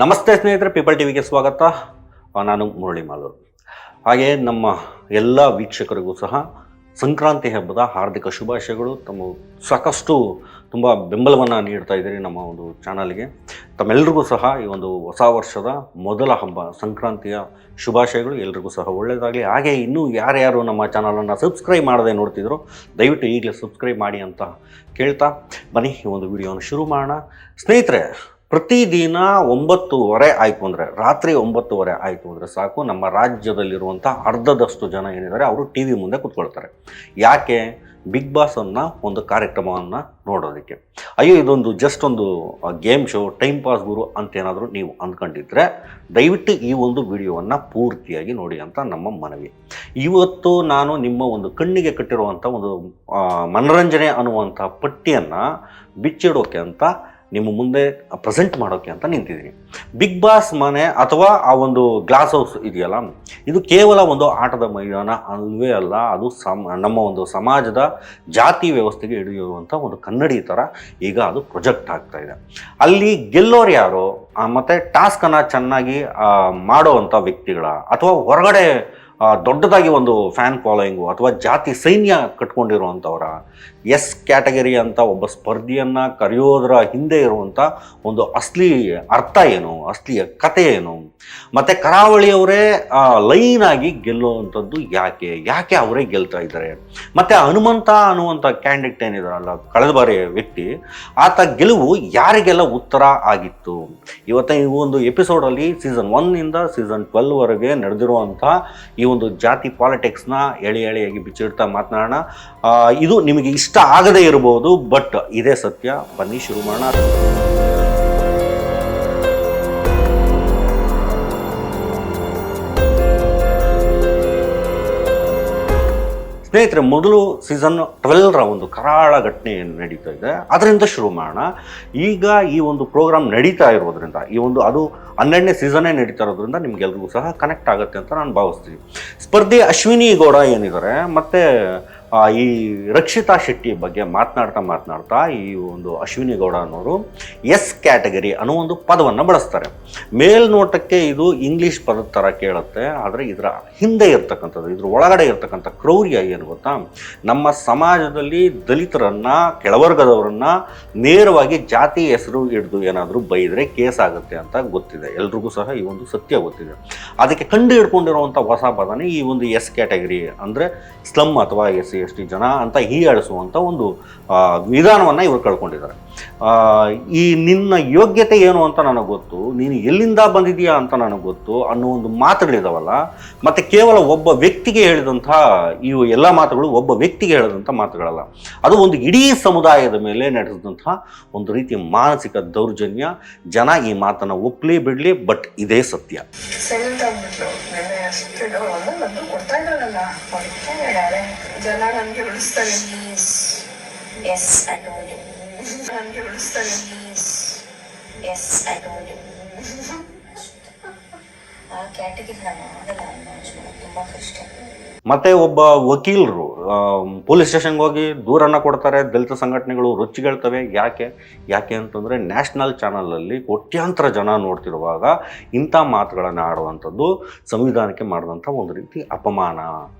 ನಮಸ್ತೆ ಸ್ನೇಹಿತರೆ, ಪೀಪಲ್ ಟಿವಿಗೆ ಸ್ವಾಗತ. ನಾನು ಮುರಳಿ ಮಾಲೂರು. ಹಾಗೆ ನಮ್ಮ ಎಲ್ಲ ವೀಕ್ಷಕರಿಗೂ ಸಹ ಸಂಕ್ರಾಂತಿ ಹಬ್ಬದ ಹಾರ್ದಿಕ ಶುಭಾಶಯಗಳು. ಸಾಕಷ್ಟು ತುಂಬ ಬೆಂಬಲವನ್ನು ನೀಡ್ತಾ ಇದ್ದೀರಿ ನಮ್ಮ ಒಂದು ಚಾನಲ್ಗೆ. ತಮ್ಮೆಲ್ಲರಿಗೂ ಸಹ ಈ ಒಂದು ಹೊಸ ವರ್ಷದ ಮೊದಲ ಹಬ್ಬ ಸಂಕ್ರಾಂತಿಯ ಶುಭಾಶಯಗಳು. ಎಲ್ರಿಗೂ ಸಹ ಒಳ್ಳೆಯದಾಗಲಿ. ಹಾಗೆ ಇನ್ನೂ ಯಾರ್ಯಾರು ನಮ್ಮ ಚಾನಲನ್ನು ಸಬ್ಸ್ಕ್ರೈಬ್ ಮಾಡದೆ ನೋಡ್ತಿದ್ರು, ದಯವಿಟ್ಟು ಈಗಲೇ ಸಬ್ಸ್ಕ್ರೈಬ್ ಮಾಡಿ ಅಂತ ಕೇಳ್ತಾ ಬನ್ನಿ ಈ ಒಂದು ವಿಡಿಯೋನ ಶುರು ಮಾಡೋಣ. ಸ್ನೇಹಿತರೆ, ಪ್ರತಿದಿನ 9:30 ಆಯಿತು ಅಂದರೆ, ರಾತ್ರಿ 9:30 ಆಯಿತು ಅಂದರೆ ಸಾಕು, ನಮ್ಮ ರಾಜ್ಯದಲ್ಲಿರುವಂಥ ಅರ್ಧದಷ್ಟು ಜನ ಏನಿದ್ದಾರೆ ಅವರು ಟಿ ವಿ ಮುಂದೆ ಕೂತ್ಕೊಳ್ತಾರೆ. ಯಾಕೆ? ಬಿಗ್ ಬಾಸ್ ಅನ್ನೋ ಒಂದು ಕಾರ್ಯಕ್ರಮವನ್ನು ನೋಡೋದಕ್ಕೆ. ಅಯ್ಯೋ, ಇದೊಂದು ಜಸ್ಟ್ ಒಂದು ಗೇಮ್ ಶೋ, ಟೈಮ್ ಪಾಸ್ ಗುರು ಅಂತೇನಾದರೂ ನೀವು ಅಂದ್ಕೊಂಡಿದ್ರೆ ದಯವಿಟ್ಟು ಈ ಒಂದು ವಿಡಿಯೋವನ್ನು ಪೂರ್ತಿಯಾಗಿ ನೋಡಿ ಅಂತ ನಮ್ಮ ಮನವಿ. ಇವತ್ತು ನಾನು ನಿಮ್ಮ ಒಂದು ಕಣ್ಣಿಗೆ ಕಟ್ಟಿರುವಂಥ ಒಂದು ಮನರಂಜನೆ ಅನ್ನುವಂಥ ಪಟ್ಟಿಯನ್ನು ಬಿಚ್ಚಿಡೋಕೆ ಅಂತ ನಿಮ್ಮ ಮುಂದೆ ಪ್ರೆಸೆಂಟ್ ಮಾಡೋಕ್ಕೆ ಅಂತ ನಿಂತಿದ್ದೀನಿ. ಬಿಗ್ ಬಾಸ್ ಮನೆ ಅಥವಾ ಆ ಒಂದು ಗ್ಲಾಸ್ ಹೌಸ್ ಇದೆಯಲ್ಲ, ಇದು ಕೇವಲ ಒಂದು ಆಟದ ಮೈದಾನ ಅಲ್ವೇ ಅಲ್ಲ. ಅದು ನಮ್ಮ ಒಂದು ಸಮಾಜದ ಜಾತಿ ವ್ಯವಸ್ಥೆಗೆ ಹಿಡಿಯುವಂಥ ಒಂದು ಕನ್ನಡಿ ಥರ ಈಗ ಅದು ಪ್ರೊಜೆಕ್ಟ್ ಆಗ್ತಾ ಇದೆ. ಅಲ್ಲಿ ಗೆಲ್ಲೋರು ಯಾರು, ಮತ್ತು ಟಾಸ್ಕನ್ನು ಚೆನ್ನಾಗಿ ಮಾಡೋವಂಥ ವ್ಯಕ್ತಿಗಳ, ಅಥವಾ ಹೊರಗಡೆ ದೊಡ್ಡದಾಗಿ ಒಂದು ಫ್ಯಾನ್ ಫಾಲೋಯಿಂಗು ಅಥವಾ ಜಾತಿ ಸೈನ್ಯ ಕಟ್ಕೊಂಡಿರುವಂಥವರ, ಎಸ್ ಕ್ಯಾಟಗರಿ ಅಂತ ಒಬ್ಬ ಸ್ಪರ್ಧಿಯನ್ನು ಕರೆಯೋದರ ಹಿಂದೆ ಇರುವಂಥ ಒಂದು ಅಸಲಿ ಅರ್ಥ ಏನು, ಅಸಲಿಯ ಕಥೆ ಏನು, ಮತ್ತು ಕರಾವಳಿಯವರೇ ಲೈನಾಗಿ ಗೆಲ್ಲುವಂಥದ್ದು ಯಾಕೆ ಅವರೇ ಗೆಲ್ತಾ ಇದ್ದಾರೆ, ಮತ್ತು ಹನುಮಂತ ಅನ್ನುವಂಥ ಕ್ಯಾಂಡಿಡೇಟ್ ಏನಿದಾರಲ್ಲ, ಕಳೆದ ಬಾರಿ ವ್ಯಕ್ತಿ, ಆತ ಗೆಲುವು ಯಾರಿಗೆಲ್ಲ ಉತ್ತರ ಆಗಿತ್ತು. ಇವತ್ತು ಈ ಒಂದು ಎಪಿಸೋಡಲ್ಲಿ ಸೀಸನ್ 1 ಸೀಸನ್ 12ವರೆಗೆ ನಡೆದಿರುವಂಥ ಈ ಒಂದು ಜಾತಿ ಪಾಲಿಟಿಕ್ಸ್ನ ಎಳೆಯಾಗಿ ಬಿಚ್ಚಿಡ್ತಾ ಮಾತನಾಡೋಣ. ಇದು ನಿಮಗೆ ಇಷ್ಟ ಆಗದೇ ಇರಬಹುದು, ಬಟ್ ಇದೇ ಸತ್ಯ. ಬನ್ನಿ ಶುರು ಮಾಡೋಣ. ಸ್ನೇಹಿತರೆ, ಮೊದಲು ಸೀಸನ್ 12ರ ಒಂದು ಕರಾಳ ಘಟನೆ ಏನು ನಡೀತಾ ಇದೆ ಅದರಿಂದ ಶುರು ಮಾಡೋಣ. ಈಗ ಈ ಒಂದು ಪ್ರೋಗ್ರಾಮ್ ನಡೀತಾ ಇರೋದ್ರಿಂದ, ಈ ಒಂದು ಅದು 12ನೇ ಸೀಸನ್ನೇ ನಡೀತಾ ಇರೋದ್ರಿಂದ ನಿಮ್ಗೆಲ್ರಿಗೂ ಸಹ ಕನೆಕ್ಟ್ ಆಗುತ್ತೆ ಅಂತ ನಾನು ಭಾವಿಸ್ತೀನಿ. ಸ್ಪರ್ಧಿ ಅಶ್ವಿನಿ ಗೌಡ ಏನಿದ್ದಾರೆ, ಮತ್ತು ಈ ರಕ್ಷಿತಾ ಶೆಟ್ಟಿ ಬಗ್ಗೆ ಮಾತನಾಡ್ತಾ ಈ ಒಂದು ಅಶ್ವಿನಿ ಗೌಡ ಅನ್ನೋರು ಎಸ್ ಕ್ಯಾಟಗರಿ ಅನ್ನೋ ಒಂದು ಪದವನ್ನು ಬಳಸ್ತಾರೆ. ಮೇಲ್ನೋಟಕ್ಕೆ ಇದು ಇಂಗ್ಲೀಷ್ ಪದದ ಥರ ಕೇಳುತ್ತೆ, ಆದರೆ ಇದರ ಹಿಂದೆ ಇರ್ತಕ್ಕಂಥದ್ದು, ಇದ್ರ ಒಳಗಡೆ ಇರ್ತಕ್ಕಂಥ ಕ್ರೌರ್ಯ ಏನು ಗೊತ್ತಾ? ನಮ್ಮ ಸಮಾಜದಲ್ಲಿ ದಲಿತರನ್ನು, ಕೆಳವರ್ಗದವರನ್ನು ನೇರವಾಗಿ ಜಾತಿ ಹೆಸರು ಹಿಡಿದು ಏನಾದರೂ ಬೈದರೆ ಕೇಸ್ ಆಗುತ್ತೆ ಅಂತ ಗೊತ್ತಿದೆ. ಎಲ್ರಿಗೂ ಸಹ ಈ ಒಂದು ಸತ್ಯ ಗೊತ್ತಿದೆ. ಅದಕ್ಕೆ ಕಂಡು ಹಿಡ್ಕೊಂಡಿರುವಂಥ ಹೊಸ ಪದನೇ ಈ ಒಂದು ಎಸ್ ಕ್ಯಾಟಗರಿ, ಅಂದರೆ ಸ್ಲಮ್ ಅಥವಾ SC/ST ಜನ ಅಂತ ಹೀಯಾಳಿಸುವಂಥ ಒಂದು ವಿಧಾನವನ್ನು ಇವರು ಕಳ್ಕೊಂಡಿದ್ದಾರೆ. ಈ ನಿನ್ನ ಯೋಗ್ಯತೆ ಏನು ಅಂತ ನನಗೆ ಗೊತ್ತು, ನೀನು ಎಲ್ಲಿಂದ ಬಂದಿದೆಯಾ ಅಂತ ನನಗೆ ಗೊತ್ತು ಅನ್ನೋ ಒಂದು ಮಾತುಗಳಿದಾವಲ್ಲ, ಮತ್ತು ಕೇವಲ ಒಬ್ಬ ವ್ಯಕ್ತಿಗೆ ಹೇಳಿದಂಥ ಇವು ಎಲ್ಲ ಮಾತುಗಳು ಒಬ್ಬ ವ್ಯಕ್ತಿಗೆ ಹೇಳಿದಂಥ ಮಾತುಗಳಲ್ಲ, ಅದು ಒಂದು ಇಡೀ ಸಮುದಾಯದ ಮೇಲೆ ನಡೆಸಿದಂಥ ಒಂದು ರೀತಿಯ ಮಾನಸಿಕ ದೌರ್ಜನ್ಯ. ಜನ ಈ ಮಾತನ್ನು ಒಪ್ಪಲಿ ಬಿಡಲಿ, ಬಟ್ ಇದೇ ಸತ್ಯ. ಜನ ನನಗೆ ಉಳಿಸ್ತಾರೆ, ಎಸ್ ಐ ಟೋಲ್ಡ್ ಯು. ನನಗೆ ಉಳಿಸ್ತಾರೆ, ಎಸ್ ಐ ಟೋಲ್ಡ್ ಯು. ಆ ಕ್ಯಾಟಗರಿ ನಾನು ಆಗಲ್ಲ ಅನ್ನೋ ತುಂಬ ಕಷ್ಟ. ಮತ್ತು ಒಬ್ಬ ವಕೀಲರು ಪೊಲೀಸ್ ಸ್ಟೇಷನ್ಗೆ ಹೋಗಿ ದೂರನ್ನು ಕೊಡ್ತಾರೆ. ದಲಿತ ಸಂಘಟನೆಗಳು ರೊಚ್ಚಿಗೆಳ್ತವೆ. ಯಾಕೆ ಅಂತಂದರೆ ನ್ಯಾಷನಲ್ ಚಾನಲಲ್ಲಿ ಕೋಟ್ಯಾಂತರ ಜನ ನೋಡ್ತಿರುವಾಗ ಇಂಥ ಮಾತುಗಳನ್ನು ಆಡುವಂಥದ್ದು ಸಂವಿಧಾನಕ್ಕೆ ಮಾಡಿದಂಥ ಒಂದು ರೀತಿ ಅಪಮಾನ.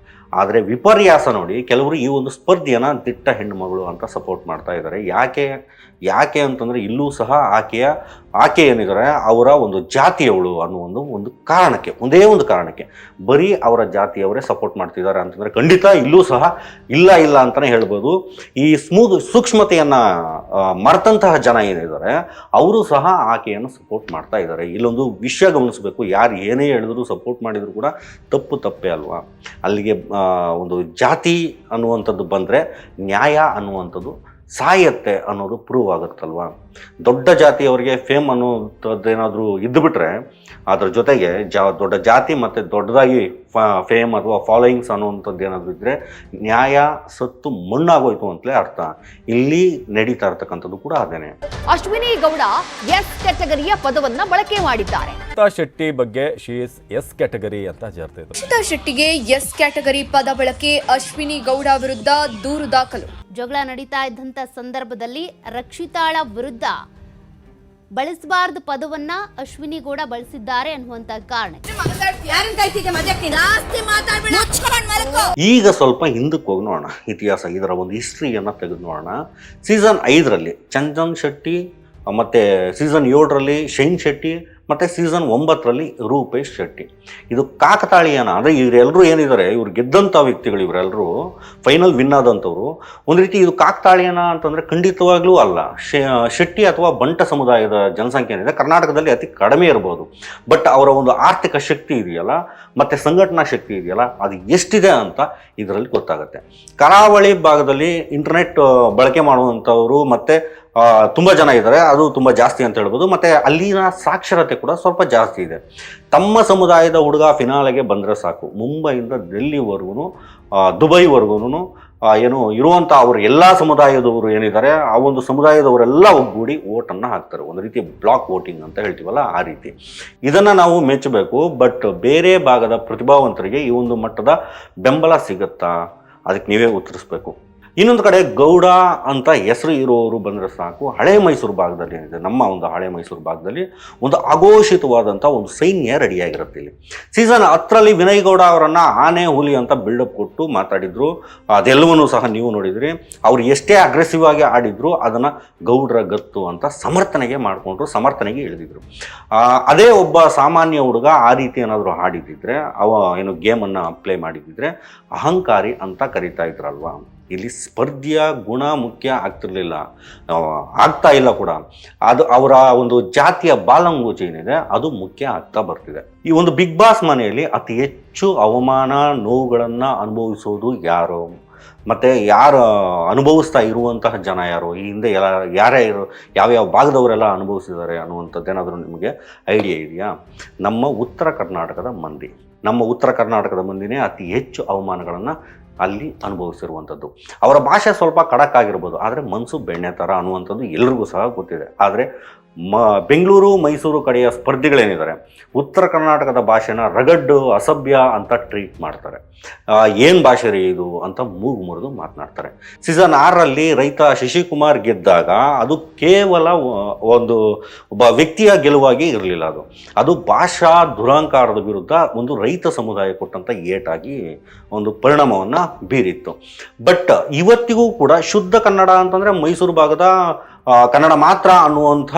ಆದರೆ ವಿಪರ್ಯಾಸ ನೋಡಿ, ಕೆಲವರು ಈ ಒಂದು ಸ್ಪರ್ಧೆಯನ್ನು ದಿಟ್ಟ ಹೆಣ್ಣುಮಗಳು ಅಂತ ಸಪೋರ್ಟ್ ಮಾಡ್ತಾ ಇದ್ದಾರೆ. ಯಾಕೆ ಅಂತಂದರೆ ಇಲ್ಲೂ ಸಹ ಆಕೆ ಏನಿದ್ದಾರೆ ಅವರ ಒಂದು ಜಾತಿಯವಳು ಅನ್ನೋ ಒಂದು ಕಾರಣಕ್ಕೆ, ಒಂದೇ ಒಂದು ಕಾರಣಕ್ಕೆ ಬರೀ ಅವರ ಜಾತಿಯವರೇ ಸಪೋರ್ಟ್ ಮಾಡ್ತಿದ್ದಾರೆ ಅಂತಂದರೆ ಖಂಡಿತ ಇಲ್ಲೂ ಸಹ ಇಲ್ಲ ಅಂತಲೇ ಹೇಳ್ಬೋದು. ಈ ಸೂಕ್ಷ್ಮತೆಯನ್ನು ಮರೆತಂತಹ ಜನ ಏನಿದ್ದಾರೆ ಅವರು ಸಹ ಆಕೆಯನ್ನು ಸಪೋರ್ಟ್ ಮಾಡ್ತಾ ಇದ್ದಾರೆ. ಇಲ್ಲೊಂದು ವಿಷಯ ಗಮನಿಸಬೇಕು, ಯಾರು ಏನೇ ಹೇಳಿದ್ರು ಸಪೋರ್ಟ್ ಮಾಡಿದರೂ ಕೂಡ ತಪ್ಪೇ ಅಲ್ವಾ? ಅಲ್ಲಿಗೆ ಒಂದು ಜಾತಿ ಅನ್ನುವಂಥದ್ದು ಬಂದರೆ ನ್ಯಾಯ ಅನ್ನುವಂಥದ್ದು ಸಾಯತ್ತೆ ಅನ್ನೋದು ಪ್ರೂವ್ ಆಗುತ್ತಲ್ವ. ದೊಡ್ಡ ಜಾತಿಯವರಿಗೆ ಫೇಮ್ ಅನ್ನೋಂಥದ್ದೇನಾದರೂ ಇದ್ದುಬಿಟ್ರೆ, ಅದರ ಜೊತೆಗೆ ದೊಡ್ಡ ಜಾತಿ ಮತ್ತು ದೊಡ್ಡದಾಗಿ ಫೇಮ್ ಅಥವಾ ಫಾಲೋಯಿಂಗ್ಸ್ ಅನ್ನುವಂಥದ್ದು ಏನಾದರೂ ಇದ್ದರೆ ನ್ಯಾಯ ಸತ್ತು ಮಣ್ಣಾಗೋಯ್ತು ಅಂತಲೇ ಅರ್ಥ. ಇಲ್ಲಿ ನಡೀತಾ ಇರ್ತಕ್ಕಂಥದ್ದು ಕೂಡ ಅದೇನೆ. ಅಶ್ವಿನಿ ಗೌಡ ಎಸ್ ಕ್ಯಾಟಗರಿಯ ಪದವನ್ನ ಬಳಕೆ ಮಾಡಿದ್ದಾರೆ. ರಕ್ಷಿತಾ ಶೆಟ್ಟಿ ಬಗ್ಗೆ ಎಸ್ ಕ್ಯಾಟಗರಿ ಅಂತ ಜಾರ್ತಿದ್ರು. ರಕ್ಷಿತಾ ಶೆಟ್ಟಿಗೆ ಎಸ್ ಕ್ಯಾಟಗರಿ ಪದ ಬಳಕೆ, ಅಶ್ವಿನಿ ಗೌಡ ವಿರುದ್ಧ ದೂರು ದಾಖಲು. ಜಗಳ ನಡೀತಾ ಇದ್ದಂತ ಸಂದರ್ಭದಲ್ಲಿ ರಕ್ಷಿತಾಳ ವಿರುದ್ಧ ಬಳಸಬಾರ್ದು ಪದವನ್ನ ಅಶ್ವಿನಿ ಗೌಡ ಬಳಸಿದ್ದಾರೆ ಅನ್ನುವಂತ ಕಾರಣ. ಈಗ ಸ್ವಲ್ಪ ಹಿಂದಕ್ಕೆ ಹೋಗಿ ನೋಡೋಣ, ಇತಿಹಾಸ ಇದರ ಒಂದು ಹಿಸ್ಟ್ರಿಯನ್ನು ತೆಗೆದು ನೋಡೋಣ. ಸೀಸನ್ 5ರಲ್ಲಿ ಚಂದನ್ ಶೆಟ್ಟಿ, ಮತ್ತು ಸೀಸನ್ 7ರಲ್ಲಿ ಶೈನ್ ಶೆಟ್ಟಿ, ಮತ್ತು ಸೀಸನ್ 9ರಲ್ಲಿ ರೂಪೇಶ್ ಶೆಟ್ಟಿ. ಇದು ಕಾಕತಾಳೀಯನ ಅಂದರೆ ಇವರೆಲ್ಲರೂ ಏನಿದ್ದಾರೆ, ಇವ್ರು ಗೆದ್ದಂಥ ವ್ಯಕ್ತಿಗಳು, ಇವರೆಲ್ಲರೂ ಫೈನಲ್ ವಿನ್ ಆದಂಥವ್ರು. ಒಂದು ರೀತಿ ಇದು ಕಾಕತಾಳೀಯನ ಅಂತಂದರೆ ಖಂಡಿತವಾಗ್ಲೂ ಅಲ್ಲ. ಶೆಟ್ಟಿ ಅಥವಾ ಬಂಟ ಸಮುದಾಯದ ಜನಸಂಖ್ಯೆ ಏನಿದೆ ಕರ್ನಾಟಕದಲ್ಲಿ ಅತಿ ಕಡಿಮೆ ಇರ್ಬೋದು, ಬಟ್ ಅವರ ಒಂದು ಆರ್ಥಿಕ ಶಕ್ತಿ ಇದೆಯಲ್ಲ ಮತ್ತು ಸಂಘಟನಾ ಶಕ್ತಿ ಇದೆಯಲ್ಲ ಅದು ಎಷ್ಟಿದೆ ಅಂತ ಇದರಲ್ಲಿ ಗೊತ್ತಾಗುತ್ತೆ. ಕರಾವಳಿ ಭಾಗದಲ್ಲಿ ಇಂಟರ್ನೆಟ್ ಬಳಕೆ ಮಾಡುವಂಥವರು ಮತ್ತು ತುಂಬ ಜನ ಇದ್ದಾರೆ, ಅದು ತುಂಬ ಜಾಸ್ತಿ ಅಂತ ಹೇಳ್ಬೋದು. ಮತ್ತು ಅಲ್ಲಿನ ಸಾಕ್ಷರತೆ ಕೂಡ ಸ್ವಲ್ಪ ಜಾಸ್ತಿ ಇದೆ. ತಮ್ಮ ಸಮುದಾಯದ ಹುಡುಗ ಫಿನಾಲೆಗೆ ಬಂದರೆ ಸಾಕು, ಮುಂಬೈಯಿಂದ ಡೆಲ್ಲಿವರೆಗೂ ದುಬೈವರೆಗೂ ಏನು ಇರುವಂಥ ಅವರು ಎಲ್ಲ ಸಮುದಾಯದವರು ಏನಿದ್ದಾರೆ ಆ ಒಂದು ಸಮುದಾಯದವರೆಲ್ಲ ಒಗ್ಗೂಡಿ ಓಟನ್ನು ಹಾಕ್ತಾರೆ. ಒಂದು ರೀತಿ ಬ್ಲಾಕ್ ವೋಟಿಂಗ್ ಅಂತ ಹೇಳ್ತೀವಲ್ಲ ಆ ರೀತಿ. ಇದನ್ನು ನಾವು ಮೆಚ್ಚಬೇಕು. ಬಟ್ ಬೇರೆ ಭಾಗದ ಪ್ರತಿಭಾವಂತರಿಗೆ ಈ ಒಂದು ಮಟ್ಟದ ಬೆಂಬಲ ಸಿಗುತ್ತಾ, ಅದಕ್ಕೆ ನೀವೇ ಉತ್ತರಿಸ್ಬೇಕು. ಇನ್ನೊಂದು ಕಡೆ ಗೌಡ ಅಂತ ಹೆಸರು ಇರೋರು ಬಂದರೆ ಸಾಕು, ಹಳೆ ಮೈಸೂರು ಭಾಗದಲ್ಲಿ ಏನಿದೆ, ನಮ್ಮ ಒಂದು ಹಳೆ ಮೈಸೂರು ಭಾಗದಲ್ಲಿ ಒಂದು ಅಘೋಷಿತವಾದಂಥ ಒಂದು ಸೈನ್ಯ ರೆಡಿಯಾಗಿರುತ್ತೆ. ಇಲ್ಲಿ ಸೀಸನ್ 10ರಲ್ಲಿ ವಿನಯ್ ಗೌಡ ಅವರನ್ನು ಆನೆ ಹುಲಿ ಅಂತ ಬಿಲ್ಡಪ್ ಕೊಟ್ಟು ಮಾತಾಡಿದ್ರು, ಅದೆಲ್ಲವನ್ನೂ ಸಹ ನೀವು ನೋಡಿದ್ರಿ. ಅವ್ರು ಎಷ್ಟೇ ಅಗ್ರೆಸಿವ್ ಆಗಿ ಆಡಿದ್ರು ಅದನ್ನು ಗೌಡ್ರ ಗತ್ತು ಅಂತ ಸಮರ್ಥನೆಗೆ ಇಳಿದಿದ್ರು. ಅದೇ ಒಬ್ಬ ಸಾಮಾನ್ಯ ಹುಡುಗ ಆ ರೀತಿ ಏನಾದರೂ ಆಡಿದ್ದಿದ್ರೆ, ಏನು ಗೇಮನ್ನು ಪ್ಲೇ ಮಾಡಿದ್ದಿದ್ರೆ ಅಹಂಕಾರಿ ಅಂತ ಕರಿತಾ ಇದ್ರಲ್ವಾ. ಇಲ್ಲಿ ಸ್ಪರ್ಧೆಯ ಗುಣ ಮುಖ್ಯ ಆಗ್ತಾ ಇಲ್ಲ ಕೂಡ, ಅದು ಅವರ ಒಂದು ಜಾತಿಯ ಬಾಲಂಗೂಚಿ ಏನಿದೆ ಅದು ಮುಖ್ಯ ಆಗ್ತಾ ಬರ್ತಿದೆ. ಈ ಒಂದು ಬಿಗ್ ಬಾಸ್ ಮನೆಯಲ್ಲಿ ಅತಿ ಹೆಚ್ಚು ಅವಮಾನ ನೋವುಗಳನ್ನು ಅನುಭವಿಸೋದು ಯಾರು, ಮತ್ತು ಯಾರು ಅನುಭವಿಸ್ತಾ ಇರುವಂತಹ ಜನ ಯಾರು, ಈ ಹಿಂದೆ ಯಾವ್ಯಾವ ಭಾಗದವರೆಲ್ಲ ಅನುಭವಿಸಿದ್ದಾರೆ ಅನ್ನುವಂಥದ್ದೇನಾದರೂ ನಿಮಗೆ ಐಡಿಯಾ ಇದೆಯಾ? ನಮ್ಮ ಉತ್ತರ ಕರ್ನಾಟಕದ ಮಂದಿನೇ ಅತಿ ಹೆಚ್ಚು ಅವಮಾನಗಳನ್ನು ಅಲ್ಲಿ ಅನುಭವಿಸಿರುವಂಥದ್ದು. ಅವರ ಭಾಷೆ ಸ್ವಲ್ಪ ಖಡಕ್ ಆಗಿರ್ಬೋದು, ಆದರೆ ಮನಸ್ಸು ಬೆಣ್ಣೆ ಥರ ಅನ್ನುವಂಥದ್ದು ಎಲ್ರಿಗೂ ಸಹ ಗೊತ್ತಿದೆ. ಆದರೆ ಬೆಂಗಳೂರು ಮೈಸೂರು ಕಡೆಯ ಸ್ಪರ್ಧಿಗಳೇನಿದ್ದಾರೆ ಉತ್ತರ ಕರ್ನಾಟಕದ ಭಾಷೆನ ರಗಡ್ಡು ಅಸಭ್ಯ ಅಂತ ಟ್ರೀಟ್ ಮಾಡ್ತಾರೆ. ಏನು ಭಾಷೆ ರೀ ಇದು ಅಂತ ಮೂಗು ಮುರಿದು ಮಾತನಾಡ್ತಾರೆ. ಸೀಸನ್ 6ರಲ್ಲಿ ರೈತ ಶಶಿಕುಮಾರ್ ಗೆದ್ದಾಗ ಅದು ಕೇವಲ ಒಬ್ಬ ವ್ಯಕ್ತಿಯ ಗೆಲುವಾಗಿ ಇರಲಿಲ್ಲ, ಅದು ಭಾಷಾ ದುರಾಂಕಾರದ ವಿರುದ್ಧ ಒಂದು ರೈತ ಸಮುದಾಯ ಕೊಟ್ಟಂಥ ಏಟಾಗಿ ಒಂದು ಪರಿಣಾಮವನ್ನು ಬೀರಿತ್ತು. ಬಟ್ ಇವತ್ತಿಗೂ ಕೂಡ ಶುದ್ಧ ಕನ್ನಡ ಅಂತಂದರೆ ಮೈಸೂರು ಭಾಗದ ಕನ್ನಡ ಮಾತ್ರ ಅನ್ನುವಂಥ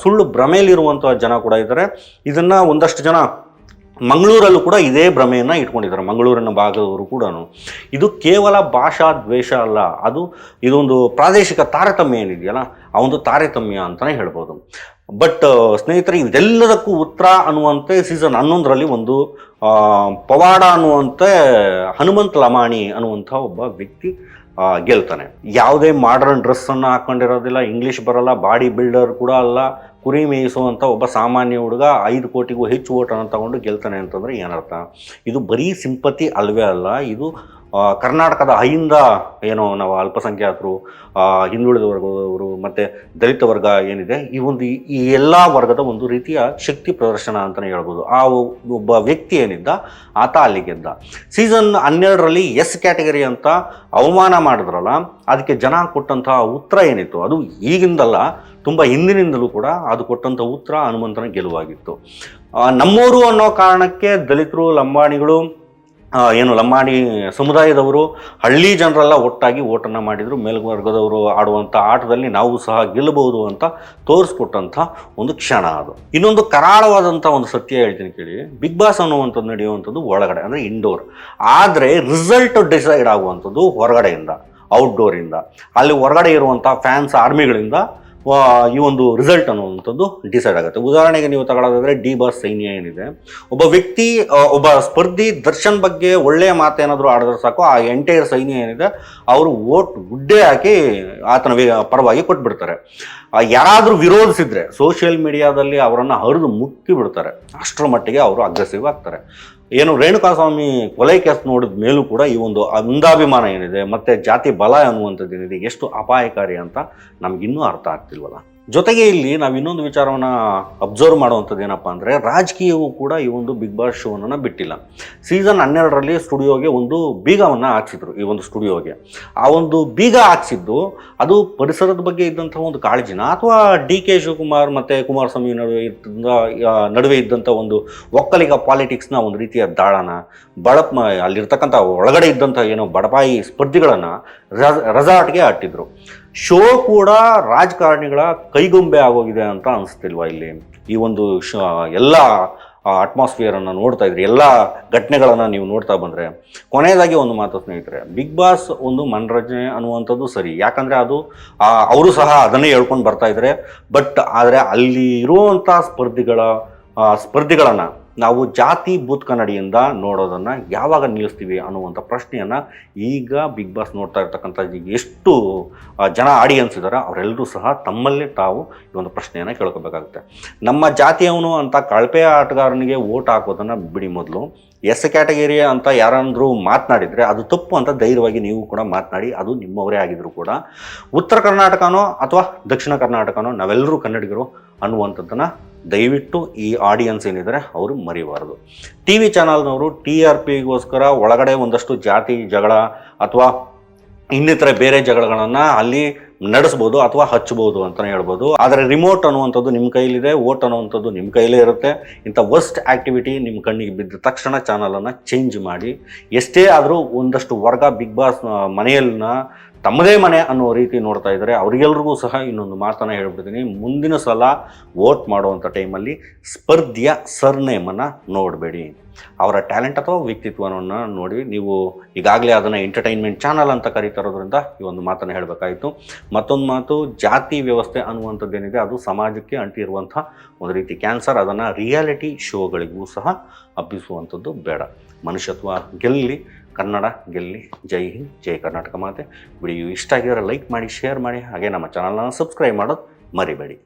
ಸುಳ್ಳು ಭ್ರಮೆಯಲ್ಲಿರುವಂಥ ಜನ ಕೂಡ ಇದ್ದಾರೆ. ಇದನ್ನು ಒಂದಷ್ಟು ಜನ ಮಂಗಳೂರಲ್ಲೂ ಕೂಡ ಇದೇ ಭ್ರಮೆಯನ್ನು ಇಟ್ಕೊಂಡಿದ್ದಾರೆ, ಮಂಗಳೂರಿನ ಭಾಗದವರು ಕೂಡ. ಇದು ಕೇವಲ ಭಾಷಾ ದ್ವೇಷ ಅಲ್ಲ, ಇದೊಂದು ಪ್ರಾದೇಶಿಕ ತಾರತಮ್ಯ ಏನಿದೆಯಲ್ಲ ಆ ಒಂದು ತಾರತಮ್ಯ ಅಂತಲೇ ಹೇಳ್ಬೋದು. ಬಟ್ ಸ್ನೇಹಿತರೆ, ಇದೆಲ್ಲದಕ್ಕೂ ಉತ್ತರ ಅನ್ನುವಂತೆ ಸೀಸನ್ 11ರಲ್ಲಿ ಒಂದು ಪವಾಡ ಅನ್ನುವಂತೆ ಹನುಮಂತ್ ಲಮಾಣಿ ಅನ್ನುವಂಥ ಒಬ್ಬ ವ್ಯಕ್ತಿ ಗೆಲ್ತಾನೆ. ಯಾವುದೇ ಮಾಡರ್ನ್ ಡ್ರೆಸ್ಸನ್ನು ಹಾಕ್ಕೊಂಡಿರೋದಿಲ್ಲ, ಇಂಗ್ಲೀಷ್ ಬರಲ್ಲ, ಬಾಡಿ ಬಿಲ್ಡರ್ ಕೂಡ ಅಲ್ಲ, ಕುರಿ ಮೇಯಿಸುವಂಥ ಒಬ್ಬ ಸಾಮಾನ್ಯ ಹುಡುಗ 5 ಕೋಟಿಗೂ ಹೆಚ್ಚು ಓಟನ್ನು ತಗೊಂಡು ಗೆಲ್ತಾನೆ ಅಂತಂದರೆ ಏನರ್ಥ? ಇದು ಬರೀ ಸಿಂಪತಿ ಅಲ್ವೇ ಅಲ್ಲ, ಇದು ಕರ್ನಾಟಕದ ಅಹಿಂದ ಏನೋ ನಾವು ಅಲ್ಪಸಂಖ್ಯಾತರು, ಹಿಂದುಳಿದ ವರ್ಗದವರು ಮತ್ತು ದಲಿತ ವರ್ಗ ಏನಿದೆ, ಈ ಎಲ್ಲ ವರ್ಗದ ಒಂದು ರೀತಿಯ ಶಕ್ತಿ ಪ್ರದರ್ಶನ ಅಂತಲೇ ಹೇಳ್ಬೋದು. ಆ ಒಬ್ಬ ವ್ಯಕ್ತಿ ಏನಿದ್ದ ಆತ ಅಲ್ಲಿ ಗೆದ್ದ. ಸೀಸನ್ 12ರಲ್ಲಿ ಎಸ್ ಕ್ಯಾಟಗರಿ ಅಂತ ಅವಮಾನ ಮಾಡಿದ್ರಲ್ಲ, ಅದಕ್ಕೆ ಜನ ಕೊಟ್ಟಂತಹ ಉತ್ತರ ಏನಿತ್ತು ಅದು ಈಗಿಂದಲ್ಲ, ತುಂಬ ಹಿಂದಿನಿಂದಲೂ ಕೂಡ ಅದು ಕೊಟ್ಟಂಥ ಉತ್ತರ ಹನುಮಂತನ ಗೆಲುವಾಗಿತ್ತು. ನಮ್ಮೂರು ಅನ್ನೋ ಕಾರಣಕ್ಕೆ ದಲಿತರು, ಲಂಬಾಣಿಗಳು, ಲಂಬಾಣಿ ಸಮುದಾಯದವರು, ಹಳ್ಳಿ ಜನರೆಲ್ಲ ಒಟ್ಟಾಗಿ ಓಟನ್ನು ಮಾಡಿದರು. ಮೇಲ್ವರ್ಗದವರು ಆಡುವಂಥ ಆಟದಲ್ಲಿ ನಾವು ಸಹ ಗೆಲ್ಲಬಹುದು ಅಂತ ತೋರಿಸ್ಕೊಟ್ಟಂಥ ಒಂದು ಕ್ಷಣ ಅದು. ಇನ್ನೊಂದು ಕರಾಳವಾದಂಥ ಒಂದು ಸತ್ಯ ಹೇಳ್ತೀನಿ ಕೇಳಿ. ಬಿಗ್ ಬಾಸ್ ಅನ್ನುವಂಥದ್ದು ನಡೆಯುವಂಥದ್ದು ಒಳಗಡೆ ಅಂದರೆ ಇಂಡೋರ್, ಆದರೆ ರಿಸಲ್ಟ್ ಡಿಸೈಡ್ ಆಗುವಂಥದ್ದು ಹೊರಗಡೆಯಿಂದ, ಔಟ್ಡೋರಿಂದ. ಅಲ್ಲಿ ಹೊರಗಡೆ ಇರುವಂಥ ಫ್ಯಾನ್ಸ್ ಆರ್ಮಿಗಳಿಂದ ಈ ಒಂದು ರಿಸಲ್ಟ್ ಅನ್ನುವಂಥದ್ದು ಡಿಸೈಡ್ ಆಗುತ್ತೆ. ಉದಾಹರಣೆಗೆ ನೀವು ತಗೊಳ್ಳೋದಾದರೆ ಡಿ ಬಾಸ್ ಸೈನ್ಯ ಏನಿದೆ, ಒಬ್ಬ ವ್ಯಕ್ತಿ, ಒಬ್ಬ ಸ್ಪರ್ಧಿ ದರ್ಶನ್ ಬಗ್ಗೆ ಒಳ್ಳೆಯ ಮಾತೇನಾದರೂ ಆಡಿದ್ರೆ ಸಾಕು, ಆ ಎಂಟೈರ್ ಸೈನ್ಯ ಏನಿದೆ ಅವರು ಓಟ್ ಗುಡ್ಡೆ ಹಾಕಿ ಆತನ ಪರವಾಗಿ ಕೊಟ್ಬಿಡ್ತಾರೆ. ಯಾರಾದರೂ ವಿರೋಧಿಸಿದ್ರೆ ಸೋಷಿಯಲ್ ಮೀಡಿಯಾದಲ್ಲಿ ಅವರನ್ನು ಹರಿದು ಮುಕ್ಕಿ ಬಿಡ್ತಾರೆ. ಅಷ್ಟರ ಮಟ್ಟಿಗೆ ಅವರು ಅಗ್ರೆಸಿವ್ ಆಗ್ತಾರೆ. ರೇಣುಕಾಸ್ವಾಮಿ ಕೊಲೆ ಕೇಸ್ ನೋಡಿದ ಮೇಲೂ ಕೂಡ ಈ ಒಂದು ಅಂಧಾಭಿಮಾನ ಏನಿದೆ ಮತ್ತು ಜಾತಿ ಬಲ ಅನ್ನುವಂಥದ್ದು ಏನಿದೆ ಎಷ್ಟು ಅಪಾಯಕಾರಿ ಅಂತ ನಮಗಿನ್ನೂ ಅರ್ಥ ಆಗ್ತಿಲ್ವಲ್ಲ. ಜೊತೆಗೆ ಇಲ್ಲಿ ನಾವು ಇನ್ನೊಂದು ವಿಚಾರವನ್ನು ಅಬ್ಸರ್ವ್ ಮಾಡುವಂಥದ್ದು ಏನಪ್ಪ ಅಂದರೆ ರಾಜಕೀಯವು ಕೂಡ ಈ ಒಂದು ಬಿಗ್ ಬಾಸ್ ಶೋವನ್ನು ಬಿಟ್ಟಿಲ್ಲ. ಸೀಸನ್ 12ರಲ್ಲಿ ಸ್ಟುಡಿಯೋಗೆ ಒಂದು ಬೀಗವನ್ನು ಹಾಕ್ಸಿದ್ರು, ಈ ಒಂದು ಸ್ಟುಡಿಯೋಗೆ. ಆ ಒಂದು ಬೀಗ ಹಾಕ್ಸಿದ್ದು ಅದು ಪರಿಸರದ ಬಗ್ಗೆ ಇದ್ದಂಥ ಒಂದು ಕಾಳಜಿನ, ಅಥವಾ DK ಶಿವಕುಮಾರ್ ಮತ್ತು ಕುಮಾರಸ್ವಾಮಿ ನಡುವೆ ಇದ್ದಂಥ ಒಂದು ಒಕ್ಕಲಿಗ ಪಾಲಿಟಿಕ್ಸ್ನ ಒಂದು ರೀತಿಯ ದಾಳನ, ಅಲ್ಲಿರ್ತಕ್ಕಂಥ ಒಳಗಡೆ ಇದ್ದಂಥ ಏನೋ ಬಡಪಾಯಿ ಸ್ಪರ್ಧಿಗಳನ್ನು ರೆಸಾರ್ಟ್ಗೆ ಅಟ್ಟಿದ್ರು. ಶೋ ಕೂಡ ರಾಜಕಾರಣಿಗಳ ಕೈಗೊಂಬೆ ಆಗೋಗಿದೆ ಅಂತ ಅನಿಸ್ತಿಲ್ವಾ ಇಲ್ಲಿ? ಈ ಒಂದು ಎಲ್ಲ ಅಟ್ಮಾಸ್ಫಿಯರನ್ನು ನೋಡ್ತಾ ಇದ್ರಿ, ಎಲ್ಲ ಘಟನೆಗಳನ್ನು ನೀವು ನೋಡ್ತಾ ಬಂದರೆ. ಕೊನೆಯದಾಗಿ ಒಂದು ಮಾತು ಸ್ನೇಹಿತರೆ, ಬಿಗ್ ಬಾಸ್ ಒಂದು ಮನರಂಜನೆ ಅನ್ನುವಂಥದ್ದು ಸರಿ, ಯಾಕಂದರೆ ಅದು ಅವರು ಸಹ ಅದನ್ನೇ ಹೇಳ್ಕೊಂಡು ಬರ್ತಾ ಇದ್ದಾರೆ. ಬಟ್ ಆದರೆ ಅಲ್ಲಿ ಇರುವಂಥ ಸ್ಪರ್ಧಿಗಳನ್ನು ನಾವು ಜಾತಿ ಬೂತ್ ಕನ್ನಡಿಯಿಂದ ನೋಡೋದನ್ನು ಯಾವಾಗ ನಿಲ್ಲಿಸ್ತೀವಿ ಅನ್ನುವಂಥ ಪ್ರಶ್ನೆಯನ್ನು ಈಗ ಬಿಗ್ ಬಾಸ್ ನೋಡ್ತಾ ಇರ್ತಕ್ಕಂಥ ಎಷ್ಟು ಜನ ಆಡಿಯನ್ಸ್ ಇದ್ದಾರೆ ಅವರೆಲ್ಲರೂ ಸಹ ತಮ್ಮಲ್ಲೇ ತಾವು ಈ ಒಂದು ಪ್ರಶ್ನೆಯನ್ನು ಕೇಳ್ಕೋಬೇಕಾಗುತ್ತೆ. ನಮ್ಮ ಜಾತಿಯವನು ಅಂತ ಕಳಪೆ ಆಟಗಾರನಿಗೆ ಓಟ್ ಹಾಕೋದನ್ನು ಬಿಡಿ, ಮೊದಲು ಎಸ್ ಕ್ಯಾಟಗರಿ ಅಂತ ಯಾರಾದರೂ ಮಾತನಾಡಿದರೆ ಅದು ತಪ್ಪು ಅಂತ ಧೈರ್ಯವಾಗಿ ನೀವು ಕೂಡ ಮಾತನಾಡಿ, ಅದು ನಿಮ್ಮವರೇ ಆಗಿದ್ರು ಕೂಡ. ಉತ್ತರ ಕರ್ನಾಟಕನೋ ಅಥವಾ ದಕ್ಷಿಣ ಕರ್ನಾಟಕನೋ ನಾವೆಲ್ಲರೂ ಕನ್ನಡಿಗರು ಅನ್ನುವಂಥದ್ದನ್ನು ದಯವಿಟ್ಟು ಈ ಆಡಿಯನ್ಸ್ ಏನಿದ್ದಾರೆ ಅವರು ಮರಿಬಾರ್ದು. TV ಚಾನಲ್ನವರು TRPಗೋಸ್ಕರ ಒಳಗಡೆ ಒಂದಷ್ಟು ಜಾತಿ ಜಗಳ ಅಥವಾ ಇನ್ನಿತರ ಬೇರೆ ಜಗಳಗಳನ್ನು ಅಲ್ಲಿ ನಡೆಸ್ಬೋದು ಅಥವಾ ಹಚ್ಬೋದು ಅಂತಲೇ ಹೇಳ್ಬೋದು. ಆದರೆ ರಿಮೋಟ್ ಅನ್ನುವಂಥದ್ದು ನಿಮ್ಮ ಕೈಲಿದೆ, ವೋಟ್ ಅನ್ನುವಂಥದ್ದು ನಿಮ್ಮ ಕೈಲೇ ಇರುತ್ತೆ. ಇಂಥ ವರ್ಸ್ಟ್ ಆ್ಯಕ್ಟಿವಿಟಿ ನಿಮ್ಮ ಕಣ್ಣಿಗೆ ಬಿದ್ದ ತಕ್ಷಣ ಚಾನಲನ್ನು ಚೇಂಜ್ ಮಾಡಿ. ಎಷ್ಟೇ ಆದರೂ ಒಂದಷ್ಟು ವರ್ಗ ಬಿಗ್ ಬಾಸ್ ಮನೆಯಲ್ಲಿನ ತಮ್ಮದೇ ಮನೆ ಅನ್ನೋ ರೀತಿ ನೋಡ್ತಾ ಇದ್ದಾರೆ. ಅವರಿಗೆಲ್ರಿಗೂ ಸಹ ಇನ್ನೊಂದು ಮಾತನ್ನು ಹೇಳ್ಬಿಡ್ತೀನಿ, ಮುಂದಿನ ಸಲ ವೋಟ್ ಮಾಡುವಂಥ ಟೈಮಲ್ಲಿ ಸ್ಪರ್ಧಿಯ ಸರ್ನೇಮನ್ನು ನೋಡಬೇಡಿ, ಅವರ ಟ್ಯಾಲೆಂಟ್ ಅಥವಾ ವ್ಯಕ್ತಿತ್ವವನ್ನು ನೋಡಿ. ನೀವು ಈಗಾಗಲೇ ಅದನ್ನು ಎಂಟರ್ಟೈನ್ಮೆಂಟ್ ಚಾನಲ್ ಅಂತ ಕರೀತಾ ಇರೋದ್ರಿಂದ ಈ ಒಂದು ಮಾತನ್ನು ಹೇಳಬೇಕಾಯಿತು. ಮತ್ತೊಂದು ಮಾತು, ಜಾತಿ ವ್ಯವಸ್ಥೆ ಅನ್ನುವಂಥದ್ದೇನಿದೆ ಅದು ಸಮಾಜಕ್ಕೆ ಅಂಟಿರುವಂಥ ಒಂದು ರೀತಿ ಕ್ಯಾನ್ಸರ್. ಅದನ್ನು ರಿಯಾಲಿಟಿ ಶೋಗಳಿಗೂ ಸಹ ಹಬ್ಬಿಸುವಂಥದ್ದು ಬೇಡ. ಮನುಷ್ಯತ್ವ ಗೆಲ್ಲಿ, ಕನ್ನಡ ಗೆಲ್ಲಿ. ಜೈ ಹಿಂದ್, ಜೈ ಕರ್ನಾಟಕ ಮಾತೆ. ವಿಡಿಯೋ ಇಷ್ಟ ಆಗಿದ್ರೆ ಲೈಕ್ ಮಾಡಿ, ಶೇರ್ ಮಾಡಿ, ಹಾಗೆ ನಮ್ಮ ಚಾನಲ್ನ ಸಬ್ಸ್ಕ್ರೈಬ್ ಮಾಡೋದು ಮರಿಬೇಡಿ.